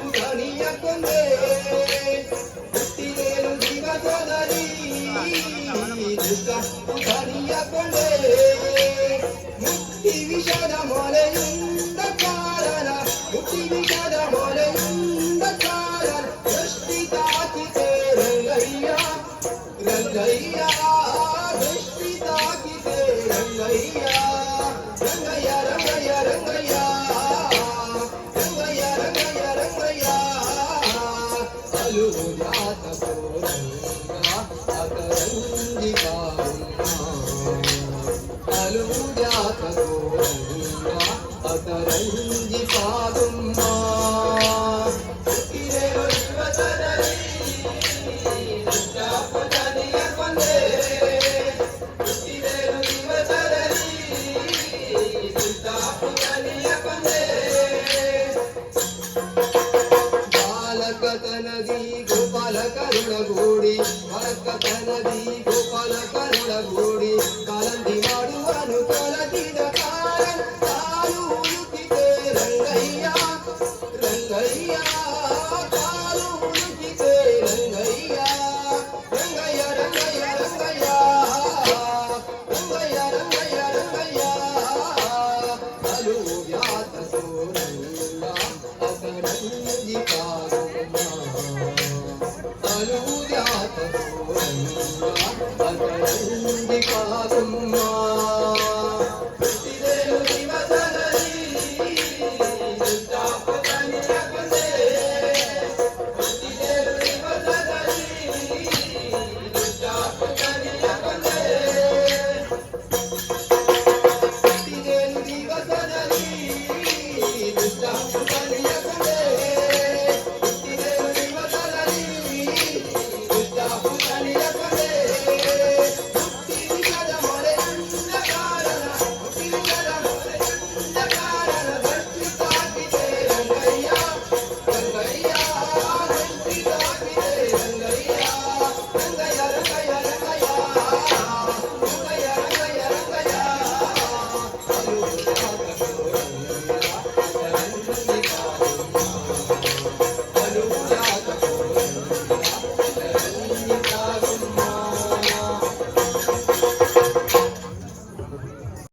ಉದಣಿಯ ಕೊಂದೆ ಹುಟ್ಟಿದೇನು ದಿವಸದಲ್ಲಿ ದುಷ್ಟ ಉದಣಿಯ ಕೊಂದೆ ಮುಟ್ಟಿ ವಿಷದ ಮೊಲೆಯುಂಡ ಕಾರಣ ಮುಟ್ಟಿ ವಿಷದ ಮೊಲೆಯುಂಡ ಕಾರಣ ದೃಷ್ಟಿ ತಾಕಿತೆ ರಂಗಯ್ಯ ರಂಗಯ್ಯ ದೃಷ್ಟಿ ತಾಕಿತೆ ರಂಗಯ್ಯ ರಂಗಯ್ಯ ರಂಗಯ್ಯ ರಂಗಯ್ಯ ರಂಗಯ್ಯ ರಂಗಯ್ಯ ರಂಗಯ್ಯ ಅಲುವು ಜಾತಕೋ ರಂಗ ಅತರಂಗಿ ಕಾರುಣ್ಯ ಅಲುವು ಜಾತಕೋ ರಂಗ ಅತರಂಗಿ ಪಾದುಮ್ಮ ಹುಟ್ಟಿದೆಯೋ ಯುವಕರಲ್ಲಿ ದುಷ್ಟಪುತನಿಯ ಕೊಂದೆ ಹುಟ್ಟಿದೆಯೋ ಯುವಕರಲ್ಲಿ ದುಷ್ಟಪುತನಿಯ ಕೊಂದೆ ಬಾಲಕತನದಿ ಗೋಪಾಲ ಕರುಣಗೂಡಿ ಬಾಲಕತನದಿ ಗೋಪಾಲ ಕರುಣಗೂಡಿ ಕಾಲಂದಿ ಮಾಡುವನು ಕೊಲಗಿದ ಕಾರಣ ಕಾಲು ಉಳುಕಿದೆ ರಂಗಯ್ಯ ರಂಗಯ್ಯ ಕಾಲು ಉಳುಕಿದೆ ರಂಗಯ್ಯ ರಂಗಯ್ಯ ರಂಗಯ್ಯ ರಂಗಯ್ಯ ರಂಗಯ್ಯ ರಂಗಯ್ಯ ರಂಗಯ್ಯ ಅಲುವು ವ್ಯಾತಕೋ ರಂಗ ಅತರಂಗಿ ಕಾರುಣ್ಯ ಅಲುವು